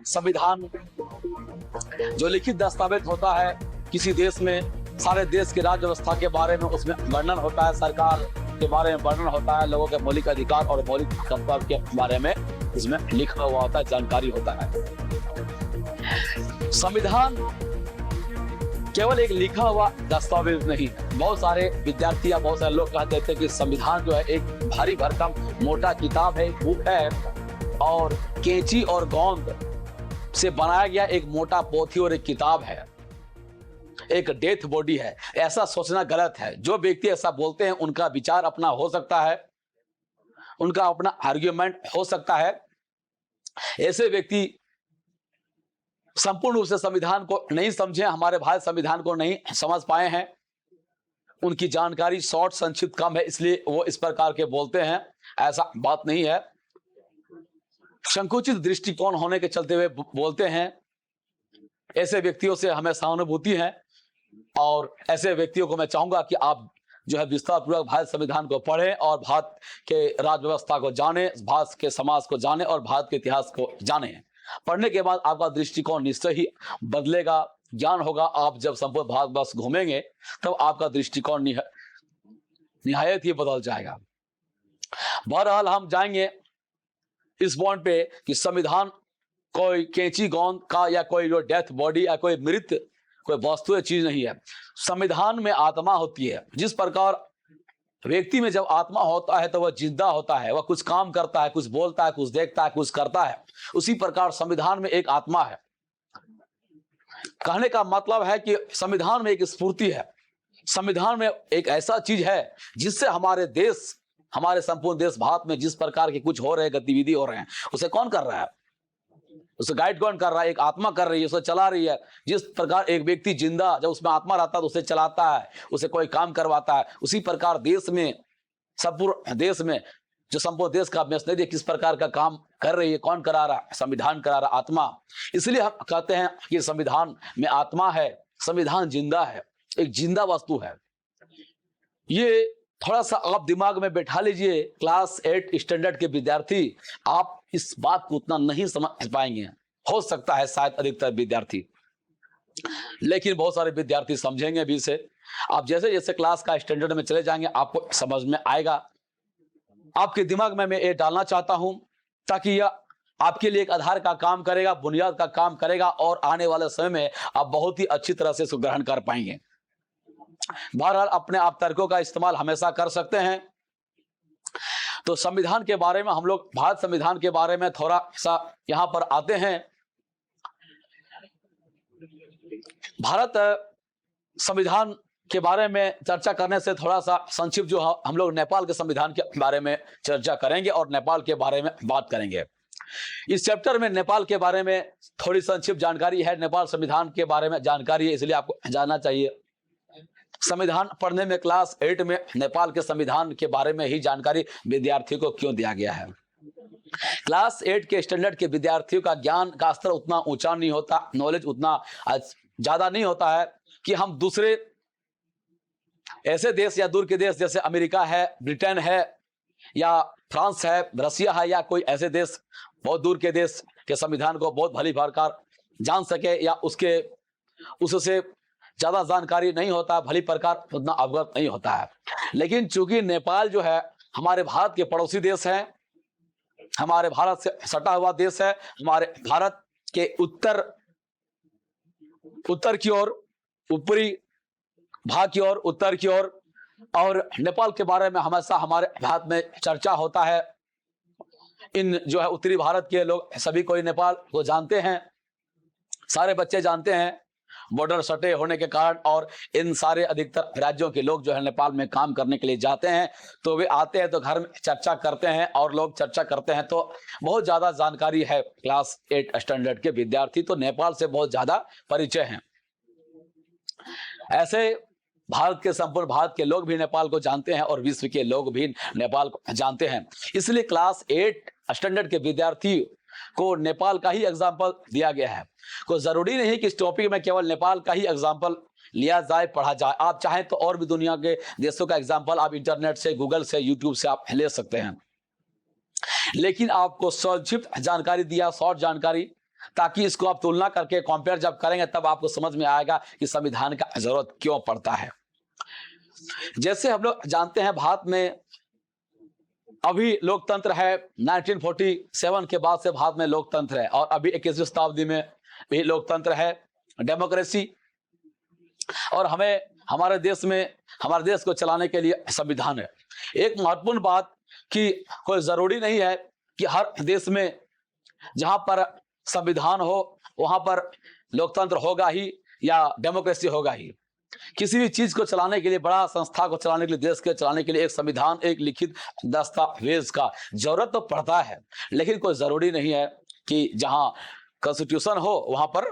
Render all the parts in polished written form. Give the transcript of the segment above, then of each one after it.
संविधान जो लिखित दस्तावेज होता है किसी देश में, सारे देश की राज्य व्यवस्था के बारे में उसमें वर्णन होता है, सरकार के बारे में वर्णन होता है, लोगों के मौलिक अधिकार और मौलिक कर्तव्य के बारे में इसमें लिखा हुआ होता है, जानकारी होता है। संविधान केवल एक लिखा हुआ दस्तावेज नहीं है। बहुत सारे विद्यार्थी या बहुत सारे लोग कहते थे कि संविधान जो है एक भारी भरकम मोटा किताब है, बुक है और कैंची और गोंद से बनाया गया एक मोटा पोथी और एक किताब है, एक डेथ बॉडी है। ऐसा सोचना गलत है। जो व्यक्ति ऐसा बोलते हैं उनका विचार अपना हो सकता है, उनका अपना आर्ग्यूमेंट हो सकता है। ऐसे व्यक्ति संपूर्ण रूप से संविधान को नहीं समझे, हमारे भारत संविधान को नहीं समझ पाए हैं, उनकी जानकारी शॉर्ट संक्षिप्त कम है, इसलिए वो इस प्रकार के बोलते हैं। ऐसा बात नहीं है। संकुचित दृष्टिकोण होने के चलते हुए बोलते हैं। ऐसे व्यक्तियों से हमें सहानुभूति है और ऐसे व्यक्तियों को मैं चाहूंगा कि आप जो है विस्तार पूर्वक भारत संविधान को पढ़ें और भारत के राज्य व्यवस्था को जाने, भारत के समाज को जाने और भारत के इतिहास को जाने। पढ़ने के बाद आपका दृष्टिकोण निश्चय ही बदलेगा, ज्ञान होगा। आप जब संपूर्ण भारतवर्ष घूमेंगे तब आपका दृष्टिकोण निहायत ही बदल जाएगा। बहरहाल हम जाएंगे इस पॉइंट पे कि संविधान कोई कैंची गोंद का या कोई जो डेथ बॉडी या कोई मृत कोई वस्तु चीज नहीं है। संविधान में आत्मा होती है। जिस प्रकार व्यक्ति में जब आत्मा होता है तो वह जिंदा होता है, वह कुछ काम करता है, कुछ बोलता है, कुछ देखता है, कुछ करता है। उसी प्रकार संविधान में एक आत्मा है। कहने का मतलब है कि संविधान में एक स्फूर्ति है। संविधान में एक ऐसा चीज है जिससे हमारे देश, हमारे संपूर्ण देश भारत में जिस प्रकार के कुछ हो रहे गतिविधि हो रहे हैं, उसे कौन कर रहा है? उसे गाइड कौन कर रहा है? एक आत्मा कर रही है, उसे चला रही है। जिस प्रकार एक व्यक्ति जिंदा जब उसमें आत्मा रहता है तो उसे चलाता है, उसे कोई काम करवाता है। उसी प्रकार देश में, संपूर्ण देश में जो संपूर्ण देश का मैशनरी किस प्रकार का काम कर रही है, कौन करा रहा है? संविधान करा रहा, आत्मा। इसलिए हम कहते हैं कि संविधान में आत्मा है, संविधान जिंदा है, एक जिंदा वस्तु है। ये थोड़ा सा आप दिमाग में बैठा लीजिए। क्लास 8 स्टैंडर्ड के विद्यार्थी आप इस बात को उतना नहीं समझ पाएंगे, हो सकता है शायद अधिकतर विद्यार्थी, लेकिन बहुत सारे विद्यार्थी समझेंगे भी इसे। आप जैसे जैसे क्लास का स्टैंडर्ड में चले जाएंगे आपको समझ में आएगा। आपके दिमाग में मैं ये डालना चाहता हूं ताकि यह आपके लिए एक आधार का काम करेगा, बुनियाद का काम करेगा और आने वाले समय में आप बहुत ही अच्छी तरह से इसको ग्रहण कर पाएंगे। बहरहाल अपने आप तर्कों का इस्तेमाल हमेशा कर सकते हैं। तो संविधान के बारे में हम लोग, भारत संविधान के बारे में थोड़ा सा यहां पर आते हैं। भारत संविधान के बारे में चर्चा करने से थोड़ा सा संक्षिप्त जो हम लोग नेपाल के संविधान के बारे में चर्चा करेंगे और नेपाल के बारे में बात करेंगे। इस चैप्टर में नेपाल के बारे में थोड़ी संक्षिप्त जानकारी है, नेपाल संविधान के बारे में जानकारी है, इसलिए आपको जानना चाहिए। संविधान पढ़ने में क्लास 8 में नेपाल के संविधान के बारे में ही जानकारी विद्यार्थियों को क्यों दिया गया है? क्लास 8 के स्टैंडर्ड के विद्यार्थियों का ज्ञान का स्तर उतना ऊंचा नहीं होता, नॉलेज उतना ज्यादा नहीं होता है कि हम दूसरे ऐसे देश या दूर के देश जैसे अमेरिका है, ब्रिटेन है या फ्रांस है, रसिया है या कोई ऐसे देश, बहुत दूर के देश के संविधान को बहुत भली प्रकार जान सके या उससे ज्यादा जानकारी नहीं होता, भली प्रकार उतना अवगत नहीं होता है। लेकिन चूंकि नेपाल जो है हमारे भारत के पड़ोसी देश है, हमारे भारत से सटा हुआ देश है, हमारे भारत के उत्तर की ओर, ऊपरी भाग की ओर, उत्तर की ओर, और नेपाल के बारे में हमेशा हमारे भारत में चर्चा होता है। इन जो है उत्तरी भारत के लोग सभी कोई नेपाल को जानते हैं, सारे बच्चे जानते हैं, बॉर्डर सटे होने के कारण। और इन सारे अधिकतर राज्यों के लोग जो है नेपाल में काम करने के लिए जाते हैं, तो वे आते हैं तो घर में चर्चा करते हैं और लोग चर्चा करते हैं, तो बहुत ज्यादा जानकारी है क्लास 8 स्टैंडर्ड के विद्यार्थी, तो नेपाल से बहुत ज्यादा परिचय है। ऐसे भारत के, संपूर्ण भारत के लोग भी नेपाल को जानते हैं और विश्व के लोग भी नेपाल को जानते हैं। इसलिए क्लास 8 स्टैंडर्ड के विद्यार्थी को नेपाल का ही एग्जाम्पल दिया गया है। कोई जरूरी नहीं कि इस टॉपिक में केवल नेपाल का ही एग्जाम्पल लिया जाए, पढ़ा जाए। आप चाहें तो और भी दुनिया के देशों का एग्जाम्पल आप इंटरनेट से, गूगल से, यूट्यूब से आप ले सकते हैं। लेकिन आपको संक्षिप्त जानकारी दिया, शॉर्ट जानकारी, ताकि इसको आप तुलना करके कंपेयर जब करेंगे तब आपको समझ में आएगा कि संविधान का जरूरत क्यों पड़ता है। जैसे हम लोग जानते हैं भारत में अभी लोकतंत्र है, 1947 के बाद से भारत में लोकतंत्र है, और अभी 21वीं शताब्दी में भी लोकतंत्र है, डेमोक्रेसी। और हमें हमारे देश को चलाने के लिए संविधान है। एक महत्वपूर्ण बात कि कोई जरूरी नहीं है कि हर देश में जहां पर संविधान हो वहां पर लोकतंत्र होगा ही या डेमोक्रेसी होगा ही। किसी भी चीज को चलाने के लिए, बड़ा संस्था को चलाने के लिए, देश को चलाने के लिए एक संविधान, एक लिखित दस्तावेज का जरूरत तो पड़ता है, लेकिन कोई जरूरी नहीं है कि जहां कॉन्स्टिट्यूशन हो वहां पर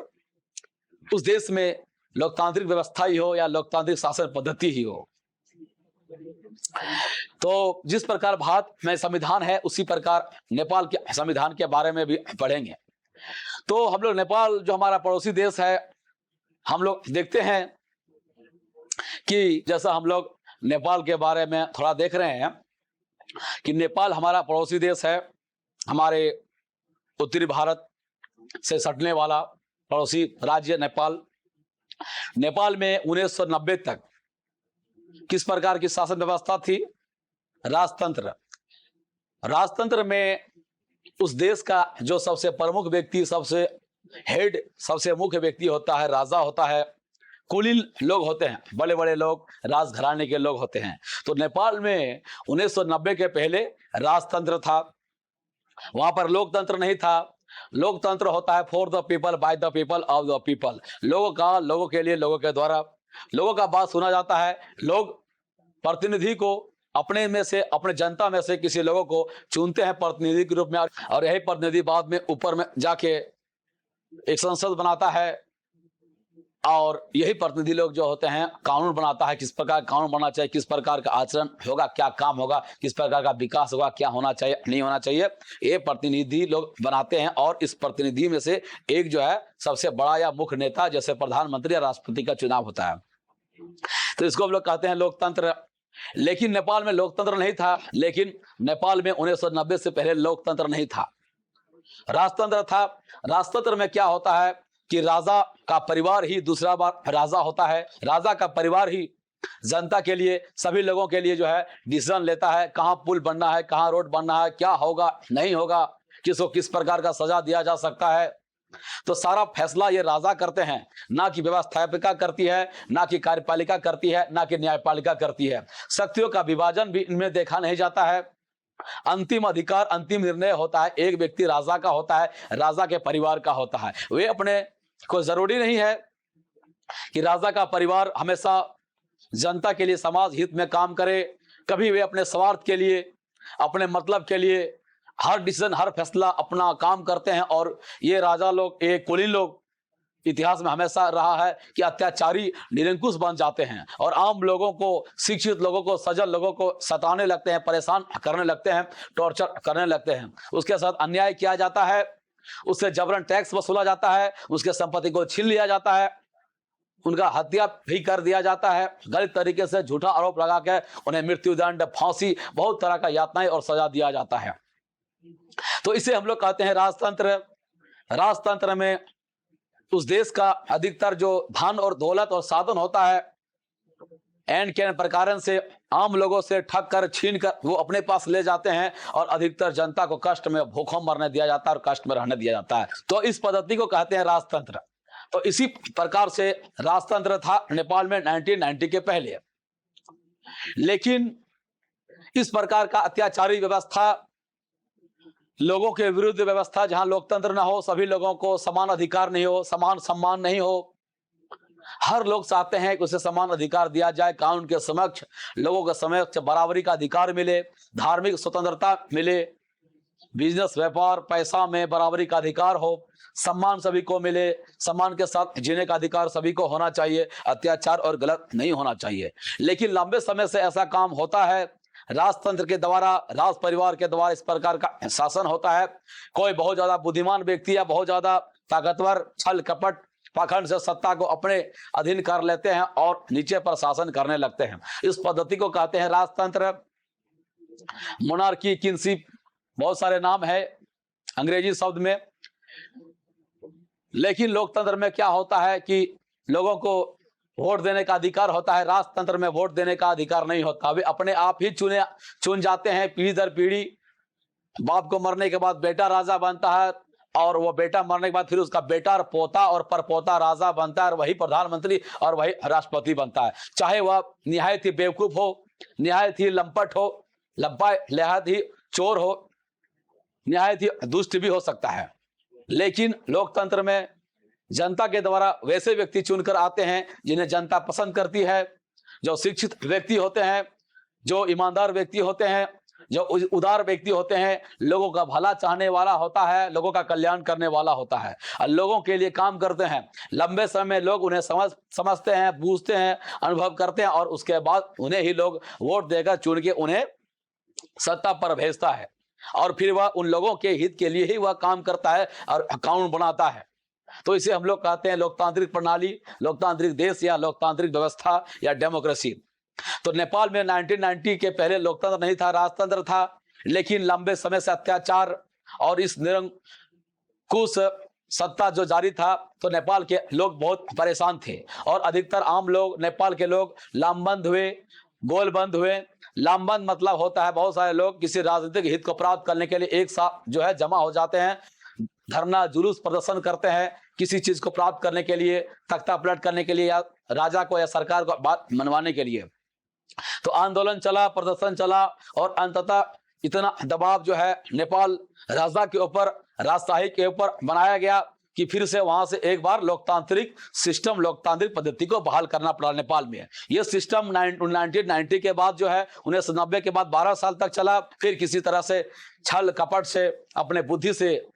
उस देश में लोकतांत्रिक व्यवस्था ही हो या लोकतांत्रिक शासन पद्धति ही हो। तो जिस प्रकार भारत में संविधान है उसी प्रकार नेपाल के संविधान के बारे में भी पढ़ेंगे। तो हम लोग नेपाल जो हमारा पड़ोसी देश है, हम लोग देखते हैं कि जैसा हम लोग नेपाल के बारे में थोड़ा देख रहे हैं कि नेपाल हमारा पड़ोसी देश है, हमारे उत्तरी भारत से सटने वाला पड़ोसी राज्य नेपाल। नेपाल में 1990 तक किस प्रकार की शासन व्यवस्था थी? राजतंत्र। राजतंत्र में उस देश का जो सबसे प्रमुख व्यक्ति, सबसे हेड, सबसे मुख्य व्यक्ति होता है, राजा होता है। कुलीन लोग होते हैं, बड़े बड़े लोग, राजघराने के लोग होते हैं। तो नेपाल में 1990 के पहले राजतंत्र था, वहां पर लोकतंत्र नहीं था। लोकतंत्र होता है for the people, by the people, of the people. लोगों का, लोगों के लिए, लोगों के द्वारा, लोगों का बात सुना जाता है। लोग प्रतिनिधि को अपने में से, अपने जनता में से किसी लोगों को चुनते हैं प्रतिनिधि के रूप में, और यही प्रतिनिधि बाद में ऊपर में जाके एक संसद बनाता है, और यही प्रतिनिधि लोग जो होते हैं कानून बनाता है, किस प्रकार कानून बनना चाहिए, किस प्रकार का आचरण होगा, क्या काम होगा, किस प्रकार का विकास होगा, क्या होना चाहिए, नहीं होना चाहिए, ये प्रतिनिधि लोग बनाते हैं। और इस प्रतिनिधि में से एक जो है सबसे बड़ा या मुख्य नेता, जैसे प्रधानमंत्री या राष्ट्रपति का चुनाव होता है। तो इसको हम लोग कहते हैं लोकतंत्र। लेकिन नेपाल में लोकतंत्र नहीं था। लेकिन नेपाल में 1990 से पहले लोकतंत्र नहीं था, राजतंत्र था। राजतंत्र में क्या होता है कि राजा का परिवार ही दूसरा बार राजा होता है। राजा का परिवार ही जनता के लिए, सभी लोगों के लिए जो है डिसीजन लेता है, कहाँ पुल बनना है, कहाँ रोड बनना है, क्या होगा, नहीं होगा, किसको किस प्रकार का सजा दिया जा सकता है। तो सारा फैसला ये राजा करते हैं, ना कि व्यवस्थापिका करती है, ना कि कार्यपालिका करती है, ना कि न्यायपालिका करती है। शक्तियों का विभाजन भी इनमें देखा नहीं जाता है। अंतिम अधिकार, अंतिम निर्णय होता है एक व्यक्ति राजा का होता है, राजा के परिवार का होता है। वे अपने कोई जरूरी नहीं है कि राजा का परिवार हमेशा जनता के लिए, समाज हित में काम करे। कभी वे अपने स्वार्थ के लिए, अपने मतलब के लिए हर डिसीजन, हर फैसला अपना काम करते हैं। और ये राजा लोग, ये कुलीन लोग, इतिहास में हमेशा रहा है कि अत्याचारी, निरंकुश बन जाते हैं और आम लोगों को, शिक्षित लोगों को, सजग लोगों को सताने लगते हैं, परेशान करने लगते हैं, टॉर्चर करने लगते हैं। उसके साथ अन्याय किया जाता है, उससे जबरन टैक्स वसूला जाता है, उसके संपत्ति को छीन लिया जाता है, उनका हत्या भी कर दिया जाता है, गलत तरीके से झूठा आरोप लगा के उन्हें मृत्युदंड, फांसी, बहुत तरह का यातनाएं और सजा दिया जाता है। तो इसे हम लोग कहते हैं राजतंत्र। राजतंत्र में उस देश का अधिकतर जो धन और दौलत और साधन होता है, एन के प्रकार से आम लोगों से ठग कर, छीन कर वो अपने पास ले जाते हैं, और अधिकतर जनता को कष्ट में, भूखों मरने दिया जाता है और कष्ट में रहने दिया जाता है। तो इस पद्धति को कहते हैं राजतंत्र। तो इसी प्रकार से राजतंत्र था नेपाल में 1990 के पहले। लेकिन इस प्रकार का अत्याचारी व्यवस्था, लोगों के विरुद्ध व्यवस्था, जहां लोकतंत्र ना हो, सभी लोगों को समान अधिकार नहीं हो, समान सम्मान नहीं हो, हर लोग चाहते हैं कि उसे समान अधिकार दिया जाए, कानून के समक्ष, लोगों के समक्ष बराबरी का अधिकार मिले, धार्मिक स्वतंत्रता मिले, बिजनेस, व्यापार, पैसा में बराबरी का अधिकार हो, सम्मान सभी को मिले, सम्मान के साथ जीने का अधिकार सभी को होना चाहिए, अत्याचार और गलत नहीं होना चाहिए। लेकिन लंबे समय से ऐसा काम होता है, राजतंत्र के द्वारा, राज परिवार के द्वारा इस प्रकार का शासन होता है। कोई बहुत ज्यादा बुद्धिमान व्यक्ति या बहुत ज्यादा ताकतवर, छल कपट, पाखंड से सत्ता को अपने अधीन कर लेते हैं और नीचे पर शासन करने लगते हैं। इस पद्धति को कहते हैं राजतंत्र। मोनार्की, किंगशिप, बहुत सारे नाम है अंग्रेजी शब्द में। लेकिन लोकतंत्र में क्या होता है कि लोगों को वोट देने का अधिकार होता है, राजतंत्र में वोट देने का अधिकार नहीं होता। वे अपने आप ही चुन जाते हैं पीढ़ी दर पीढ़ी। बाप को मरने के बाद बेटा राजा बनता है, और वो बेटा मरने के बाद फिर उसका बेटा और पोता और परपोता राजा बनता है, और वही प्रधानमंत्री और वही राष्ट्रपति बनता है। चाहे वह निहायत ही बेवकूफ हो, निहायत ही लंपट हो, निहायत ही चोर हो, निहायत ही दुष्ट भी हो सकता है। लेकिन लोकतंत्र में जनता के द्वारा वैसे व्यक्ति चुनकर आते हैं जिन्हें जनता पसंद करती है, जो शिक्षित व्यक्ति होते हैं, जो ईमानदार व्यक्ति होते हैं, जो उदार व्यक्ति होते हैं, लोगों का भला चाहने वाला होता है, लोगों का कल्याण करने वाला होता है, और लोगों के लिए काम करते हैं। लंबे समय में लोग उन्हें समझते हैं, बूझते हैं, अनुभव करते हैं, और उसके बाद उन्हें ही लोग वोट देकर चुन के उन्हें सत्ता पर भेजता है, और फिर वह उन लोगों के हित के लिए ही वह काम करता है और कानून बनाता है। तो इसे हम लोग कहते हैं लोकतांत्रिक प्रणाली, लोकतांत्रिक देश या लोकतांत्रिक व्यवस्था या डेमोक्रेसी। तो नेपाल में 1990 के पहले लोकतंत्र नहीं था, राजतंत्र था, लेकिन लंबे समय से अत्याचार और इस निरंकुश सत्ता जो जारी था, तो नेपाल के लोग बहुत परेशान थे, और अधिकतर आम लोग, नेपाल के लोग लामबंद हुए, गोलबंद हुए। लामबंद मतलब होता है बहुत सारे लोग किसी राजनीतिक हित को प्राप्त करने के लिए एक साथ जो है जमा हो जाते हैं, धरना जुलूस प्रदर्शन करते हैं किसी चीज को प्राप्त करने के लिए, तख्ता पलट करने के लिए, या राजा को या सरकार को बात मनवाने के लिए। तो आंदोलन चला, प्रदर्शन चला, और अंततः इतना दबाव जो है नेपाल राजा के ऊपर, राजशाही के ऊपर बनाया गया कि फिर से वहां से एक बार लोकतांत्रिक सिस्टम, लोकतांत्रिक पद्धति को बहाल करना पड़ा नेपाल में। यह सिस्टम 1990 के बाद जो है 1990 के बाद 12 साल तक चला। फिर किसी तरह से छल कपट से, अपने बुद्धि से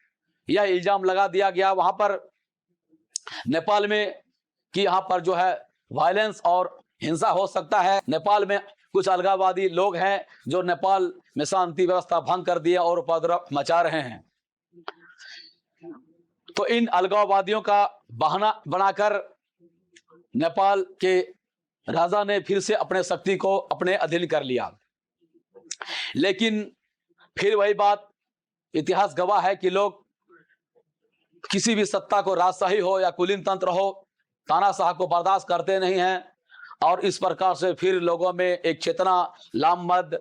यह इल्जाम लगा दिया गया वहां पर नेपाल में कि यहाँ पर जो है वायलेंस और हिंसा हो सकता है। नेपाल में कुछ अलगाववादी लोग हैं जो नेपाल में शांति व्यवस्था भंग कर दिए और उपद्रव मचा रहे हैं। तो इन अलगाववादियों का बहाना बनाकर नेपाल के राजा ने फिर से अपने शक्ति को अपने अधीन कर लिया। लेकिन फिर वही बात, इतिहास गवाह है कि लोग किसी भी सत्ता को, राजशाही हो या कुलीन तंत्र हो, तानाशाह को बर्दाश्त करते नहीं हैं, और इस प्रकार से फिर लोगों में एक चेतना, लामबंद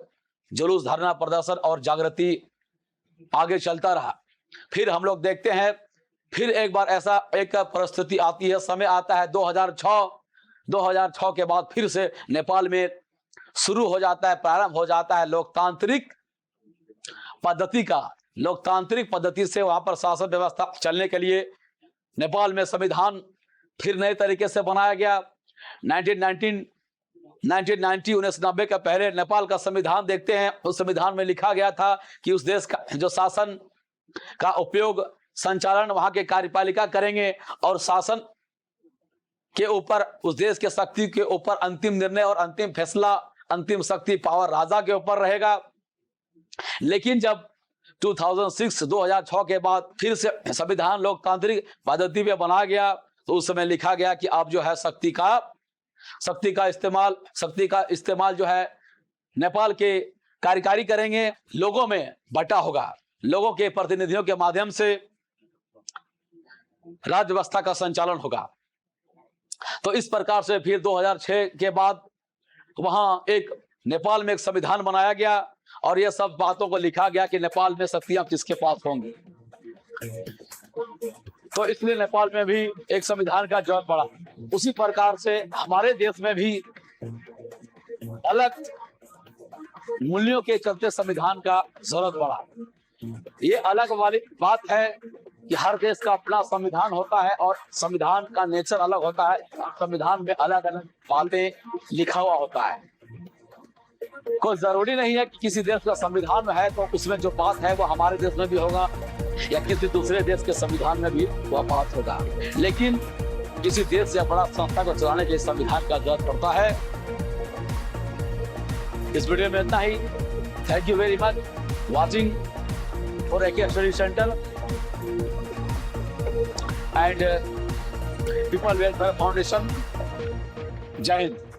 जुलूस, धरना प्रदर्शन और जागृति आगे चलता रहा। फिर हम लोग देखते हैं, फिर एक बार ऐसा एक परिस्थिति आती है, समय आता है 2006 के बाद फिर से नेपाल में शुरू हो जाता है, प्रारंभ हो जाता है लोकतांत्रिक पद्धति का। लोकतांत्रिक पद्धति से वहां पर शासन व्यवस्था चलने के लिए नेपाल में संविधान फिर नए तरीके से बनाया गया। 1990 का पहले नेपाल का संविधान देखते हैं। उस संविधान में लिखा गया था कि उस देश का जो शासन का उपयोग, संचालन वहां के कार्यपालिका करेंगे, और शासन के ऊपर, उस देश के शक्ति के ऊपर अंतिम निर्णय और अंतिम फैसला, अंतिम शक्ति, पावर राजा के ऊपर रहेगा। लेकिन जब 2006 के बाद फिर से संविधान लोकतांत्रिक पद्धति में बनाया गया, तो उस समय लिखा गया कि आप जो है शक्ति का इस्तेमाल जो है नेपाल के कार्यकारी करेंगे, लोगों में बटा होगा, लोगों के प्रतिनिधियों के माध्यम से राज्य व्यवस्था का संचालन होगा। तो इस प्रकार से फिर 2006 के बाद वहां एक नेपाल में एक संविधान बनाया गया, और ये सब बातों को लिखा गया कि नेपाल में शक्तियां किसके पास होंगी। तो इसलिए नेपाल में भी एक संविधान का जरूरत पड़ा। उसी प्रकार से हमारे देश में भी अलग मूल्यों के चलते संविधान का जरूरत पड़ा। ये अलग वाली बात है कि हर देश का अपना संविधान होता है, और संविधान का नेचर अलग होता है। संविधान में अलग अलग बातें लिखा हुआ होता है। कोई जरूरी नहीं है कि किसी देश का संविधान में है तो उसमें जो बात है वो हमारे देश में भी होगा, या किसी दूसरे देश के संविधान में भी वह बात होगा। लेकिन किसी देश या बड़ा संस्था को चलाने के लिए संविधान का जरूरत पड़ता है। इस वीडियो में इतना ही। Thank you very much watching for AK study center and people welfare foundation. जय हिंद।